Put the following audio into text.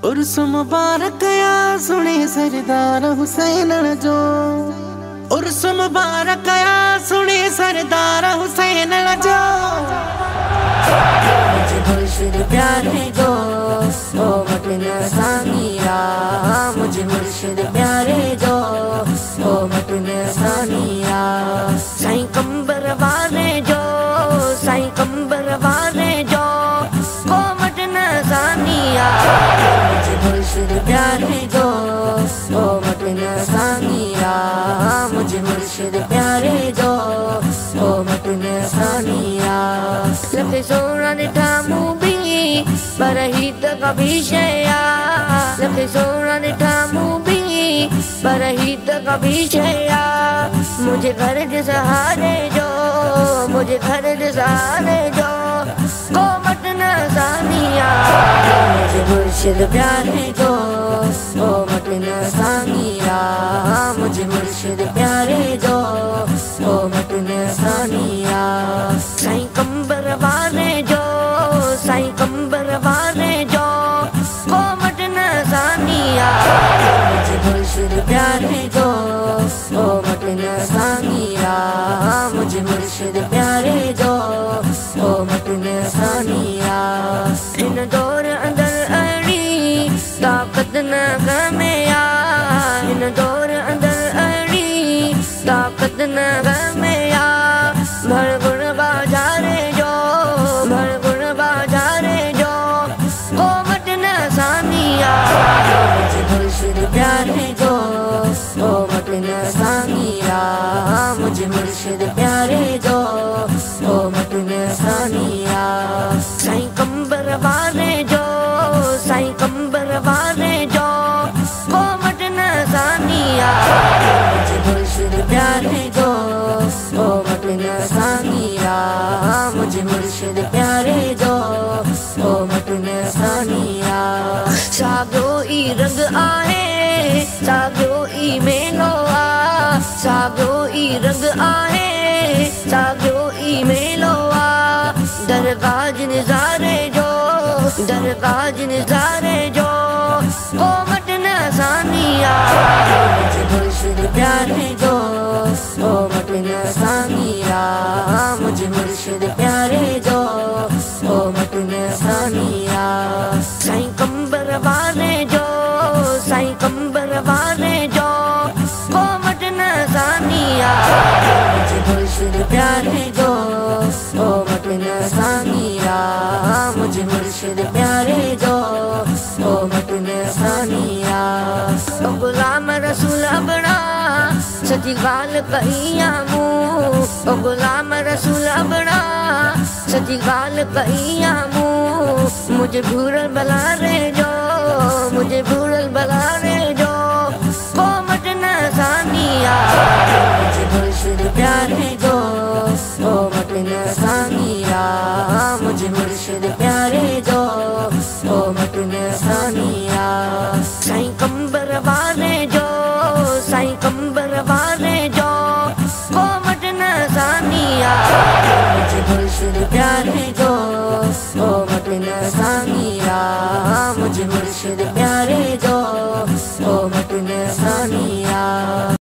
उर्स मुबारक या सुने सरदार हुसैन जो। उर्स मुबारक या सुने सरदार हुसैन जो। मुझे मुर्शिद प्यारे जो ओ मटन सानिया। मुझे मुर्शिद प्यारे जो ओ मटन सानिया। साईं कंबर वाले जो साईं कंबर वाले जो को मटन सानिया। मुझे मुर्शिद प्यारे जो ओ मटन सानिया। मुझे मुर्शिद प्यारे जो ओ मटन सानिया। लखे सोना निठा मूबी पर ही त कभी शया। लखे सोना निठा मूबी पर ही त कभी शया। मुझे घर के सहारे जो मुझे घर के सहारे जो को मटन सानिया। मुझे मुर्शिद प्यारे जो ओ मटन सानिया। मुझे मुर्शिद प्यारे जो ओ मटन सानिया। साईं कंबर वाले जो साईं कंबर वाले जो को मटन सानिया। मुझे मुर्शिद प्यारे जो ओ मटन सानिया। मुझे मुर्शिद प्यारे जो ओ मटन सानिया। इन दौर अंदर अड़ी ताकत न गमया। इन दौर अंदर अड़ी ताकत न गमया। भड़गुण बाजारे जो भड़गुण बाजारे जो को मटन सानिया। मुझे मुर्शिद प्यारे जो ओ मटन सानिया। मुझे मुर्शिद प्यारे जो ओ मटन सानिया। साईं कंबर वाले जो साईं कंबर वाले जो को मटन सानिया। मुझे मुर्शिद प्यारे जो ओ मटन सानिया। मुझे मुर्शिद प्यारे जो ओ मटन सानिया। सागो ई रंग आहे सागो ई मेलो आ। सागो ई रंग आहे सागो ई मेलो आ। दरगाह निज़ारे जो दरगाह निज़ारे जो को मटन सानिया। मुझे मुर्शिद प्यारे जो ओ मटन सानिया। मुझे मुर्शिद प्यारे जो ओ मटन सानिया। साईं कंबर वाले जो साईं कंबर वाले जो को मटन सानिया। मुझे मुर्शिद प्यारे जो ओ मटन सानिया। मुझे मुर्शिद प्यारे जो ओ मटन सानिया। ओ गुलाम रसूल अपना सची गाल कहिया मूं। ओ गुलाम रसूल अपना सची गाल कहिया मूं। मुझे भूरल बलारे जो मुझे भूरल बलारे जो को मटन सानिया। मुझे मुर्शिद प्यारे जो ओ मटन सानिया। मुझे मुर्शिद प्यारे जो ओ मटन सानिया। साईं कंबर वाले जो साईं कंबर वाले जो को मटन सानिया। मुझे मुर्शिद प्यारे